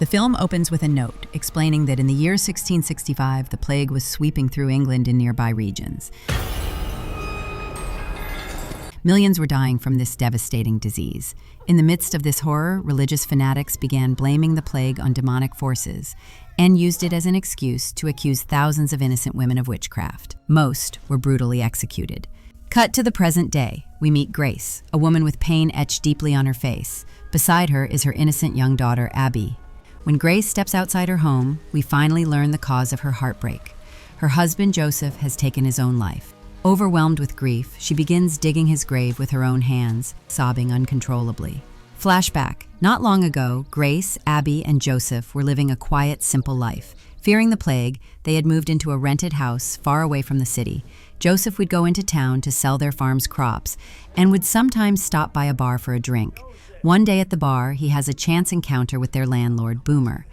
The film opens with a note explaining that in the year 1665, the plague was sweeping through England and nearby regions. Millions were dying from this devastating disease. In the midst of this horror, religious fanatics began blaming the plague on demonic forces and used it as an excuse to accuse thousands of innocent women of witchcraft. Most were brutally executed. Cut to the present day, we meet Grace, a woman with pain etched deeply on her face. Beside her is her innocent young daughter, Abby. When Grace steps outside her home, we finally learn the cause of her heartbreak. Her husband, Joseph, has taken his own life. Overwhelmed with grief, she begins digging his grave with her own hands, sobbing uncontrollably. Flashback. Not long ago, Grace, Abby, and Joseph were living a quiet, simple life. Fearing the plague, they had moved into a rented house far away from the city. Joseph would go into town to sell their farm's crops and would sometimes stop by a bar for a drink. One day at the bar, he has a chance encounter with their landlord, Boomer.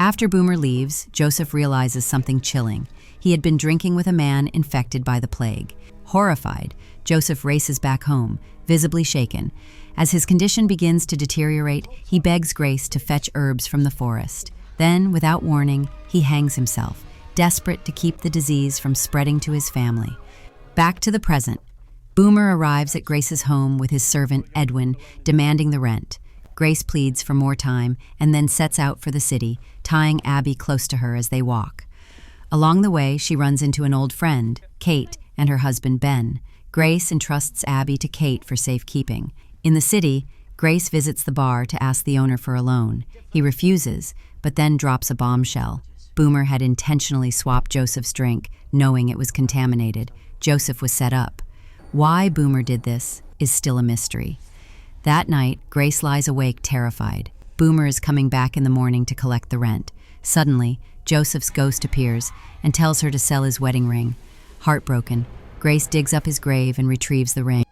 After Boomer leaves, Joseph realizes something chilling. He had been drinking with a man infected by the plague. Horrified, Joseph races back home, visibly shaken. As his condition begins to deteriorate, he begs Grace to fetch herbs from the forest. Then, without warning, he hangs himself, desperate to keep the disease from spreading to his family. Back to the present. Boomer arrives at Grace's home with his servant, Edwin, demanding the rent. Grace pleads for more time and then sets out for the city, tying Abby close to her as they walk. Along the way, she runs into an old friend, Kate, and her husband, Ben. Grace entrusts Abby to Kate for safekeeping. In the city, Grace visits the bar to ask the owner for a loan. He refuses, but then drops a bombshell. Boomer had intentionally swapped Joseph's drink, knowing it was contaminated. Joseph was set up. Why Boomer did this is still a mystery. That night, Grace lies awake, terrified. Boomer is coming back in the morning to collect the rent. Suddenly, Joseph's ghost appears and tells her to sell his wedding ring. Heartbroken, Grace digs up his grave and retrieves the ring.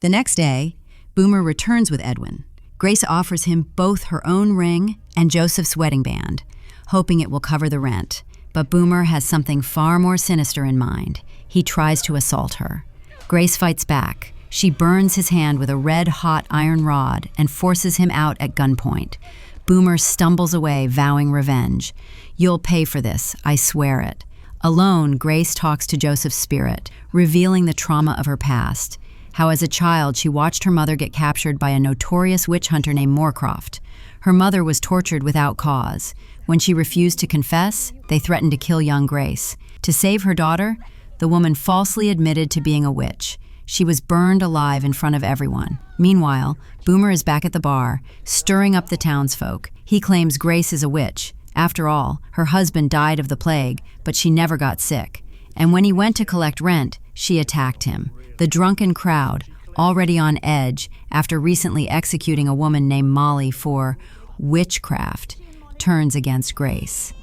The next day, Boomer returns with Edwin. Grace offers him both her own ring and Joseph's wedding band, hoping it will cover the rent. But Boomer has something far more sinister in mind. He tries to assault her. Grace fights back. She burns his hand with a red-hot iron rod and forces him out at gunpoint. Boomer stumbles away, vowing revenge. "You'll pay for this, I swear it." Alone, Grace talks to Joseph's spirit, revealing the trauma of her past. How as a child she watched her mother get captured by a notorious witch hunter named Moorcroft. Her mother was tortured without cause. When she refused to confess, they threatened to kill young Grace. To save her daughter, the woman falsely admitted to being a witch. She was burned alive in front of everyone. Meanwhile, Boomer is back at the bar, stirring up the townsfolk. He claims Grace is a witch. After all, her husband died of the plague, but she never got sick. And when he went to collect rent, she attacked him. The drunken crowd, already on edge after recently executing a woman named Molly for witchcraft, turns against Grace.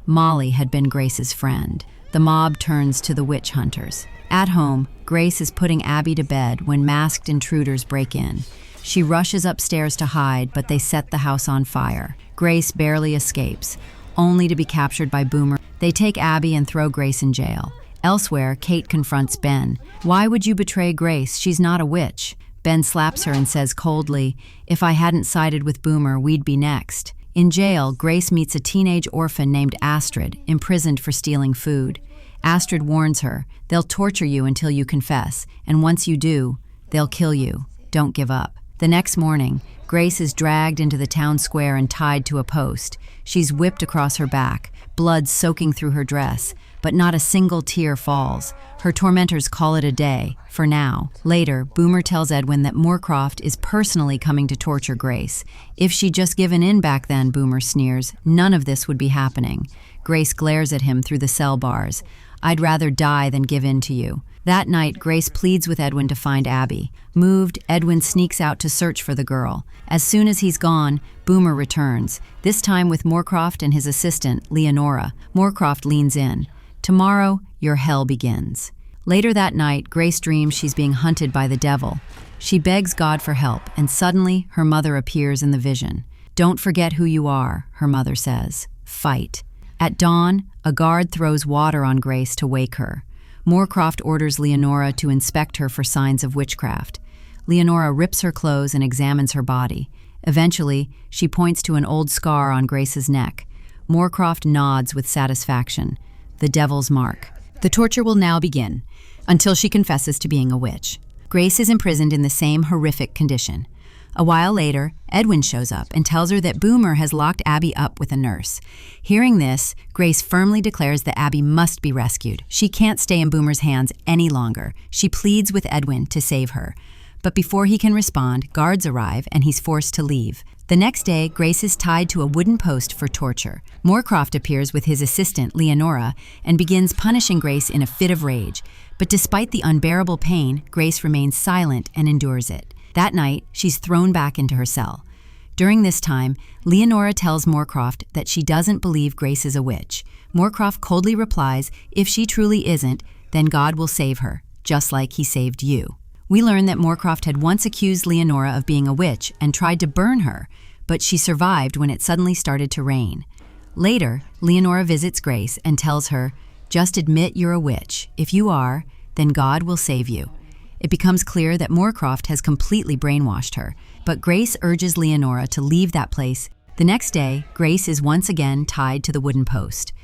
Molly had been Grace's friend. The mob turns to the witch hunters. At home, Grace is putting Abby to bed when masked intruders break in. She rushes upstairs to hide, but they set the house on fire. Grace barely escapes, only to be captured by Boomer. They take Abby and throw Grace in jail. Elsewhere, Kate confronts Ben. "Why would you betray Grace? She's not a witch." Ben slaps her and says coldly, "If I hadn't sided with Boomer, we'd be next." In jail, Grace meets a teenage orphan named Astrid, imprisoned for stealing food. Astrid warns her, "They'll torture you until you confess, and once you do, they'll kill you. Don't give up." The next morning, Grace is dragged into the town square and tied to a post. She's whipped across her back, blood soaking through her dress, but not a single tear falls. Her tormentors call it a day, for now. Later, Boomer tells Edwin that Moorcroft is personally coming to torture Grace. If she'd just given in back then, Boomer sneers, none of this would be happening. Grace glares at him through the cell bars. "I'd rather die than give in to you." That night, Grace pleads with Edwin to find Abby. Moved, Edwin sneaks out to search for the girl. As soon as he's gone, Boomer returns, this time with Moorcroft and his assistant, Leonora. Moorcroft leans in. "Tomorrow, your hell begins." Later that night, Grace dreams she's being hunted by the devil. She begs God for help, and suddenly, her mother appears in the vision. "Don't forget who you are," her mother says. "Fight." At dawn, a guard throws water on Grace to wake her. Moorcroft orders Leonora to inspect her for signs of witchcraft. Leonora rips her clothes and examines her body. Eventually, she points to an old scar on Grace's neck. Moorcroft nods with satisfaction. The devil's mark. The torture will now begin, until she confesses to being a witch. Grace is imprisoned in the same horrific condition. A while later, Edwin shows up and tells her that Boomer has locked Abby up with a nurse. Hearing this, Grace firmly declares that Abby must be rescued. She can't stay in Boomer's hands any longer. She pleads with Edwin to save her. But before he can respond, guards arrive and he's forced to leave. The next day, Grace is tied to a wooden post for torture. Moorcroft appears with his assistant, Leonora, and begins punishing Grace in a fit of rage. But despite the unbearable pain, Grace remains silent and endures it. That night, she's thrown back into her cell. During this time, Leonora tells Moorcroft that she doesn't believe Grace is a witch. Moorcroft coldly replies, if she truly isn't, then God will save her, just like he saved you. We learn that Moorcroft had once accused Leonora of being a witch and tried to burn her, but she survived when it suddenly started to rain. Later, Leonora visits Grace and tells her, just admit you're a witch. If you are, then God will save you. It becomes clear that Moorcroft has completely brainwashed her, but Grace urges Leonora to leave that place. The next day, Grace is once again tied to the wooden post.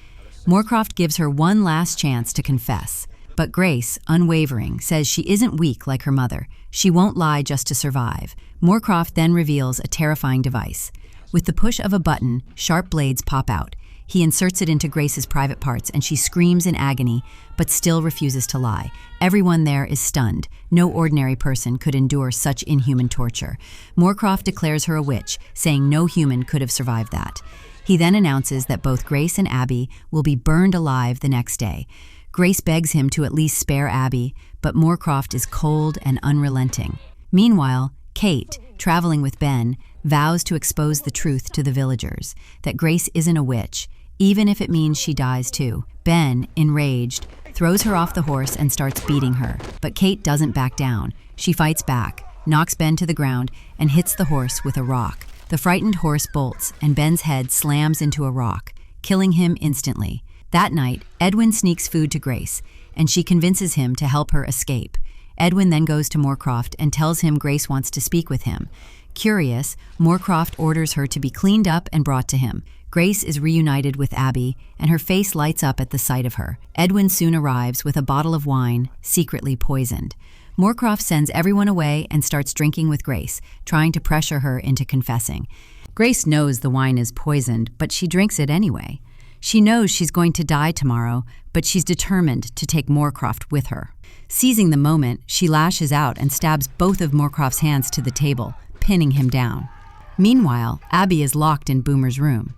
Moorcroft gives her one last chance to confess, but Grace, unwavering, says she isn't weak like her mother. She won't lie just to survive. Moorcroft then reveals a terrifying device. With the push of a button, sharp blades pop out. He inserts it into Grace's private parts and she screams in agony, but still refuses to lie. Everyone there is stunned. No ordinary person could endure such inhuman torture. Moorcroft declares her a witch, saying no human could have survived that. He then announces that both Grace and Abby will be burned alive the next day. Grace begs him to at least spare Abby, but Moorcroft is cold and unrelenting. Meanwhile, Kate, traveling with Ben, vows to expose the truth to the villagers, that Grace isn't a witch, even if it means she dies too. Ben, enraged, throws her off the horse and starts beating her, but Kate doesn't back down. She fights back, knocks Ben to the ground, and hits the horse with a rock. The frightened horse bolts, and Ben's head slams into a rock, killing him instantly. That night, Edwin sneaks food to Grace, and she convinces him to help her escape. Edwin then goes to Moorcroft and tells him Grace wants to speak with him. Curious, Moorcroft orders her to be cleaned up and brought to him. Grace is reunited with Abby, and her face lights up at the sight of her. Edwin soon arrives with a bottle of wine, secretly poisoned. Moorcroft sends everyone away and starts drinking with Grace, trying to pressure her into confessing. Grace knows the wine is poisoned, but she drinks it anyway. She knows she's going to die tomorrow, but she's determined to take Moorcroft with her. Seizing the moment, she lashes out and stabs both of Moorcroft's hands to the table, pinning him down. Meanwhile, Abby is locked in Boomer's room.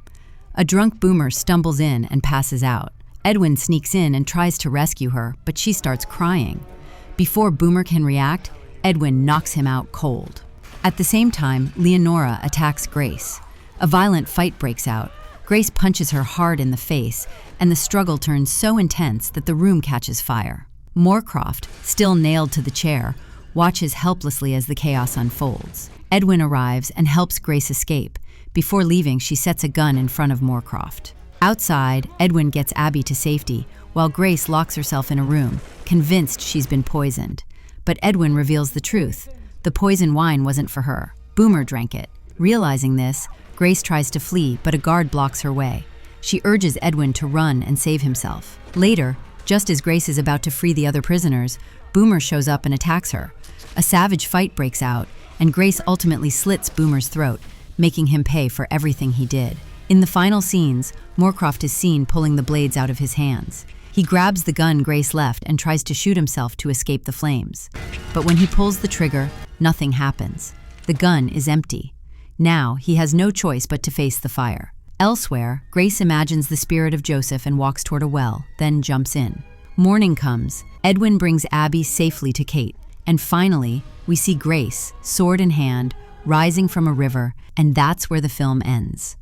A drunk Boomer stumbles in and passes out. Edwin sneaks in and tries to rescue her, but she starts crying. Before Boomer can react, Edwin knocks him out cold. At the same time, Leonora attacks Grace. A violent fight breaks out. Grace punches her hard in the face, and the struggle turns so intense that the room catches fire. Moorcroft, still nailed to the chair, watches helplessly as the chaos unfolds. Edwin arrives and helps Grace escape. Before leaving, she sets a gun in front of Moorcroft. Outside, Edwin gets Abby to safety, while Grace locks herself in a room, convinced she's been poisoned. But Edwin reveals the truth. The poison wine wasn't for her. Boomer drank it. Realizing this, Grace tries to flee, but a guard blocks her way. She urges Edwin to run and save himself. Later, just as Grace is about to free the other prisoners, Boomer shows up and attacks her. A savage fight breaks out, and Grace ultimately slits Boomer's throat, making him pay for everything he did. In the final scenes, Moorcroft is seen pulling the blades out of his hands. He grabs the gun Grace left and tries to shoot himself to escape the flames. But when he pulls the trigger, nothing happens. The gun is empty. Now, he has no choice but to face the fire. Elsewhere, Grace imagines the spirit of Joseph and walks toward a well, then jumps in. Morning comes. Edwin brings Abby safely to Kate. And finally, we see Grace, sword in hand, rising from a river, and that's where the film ends.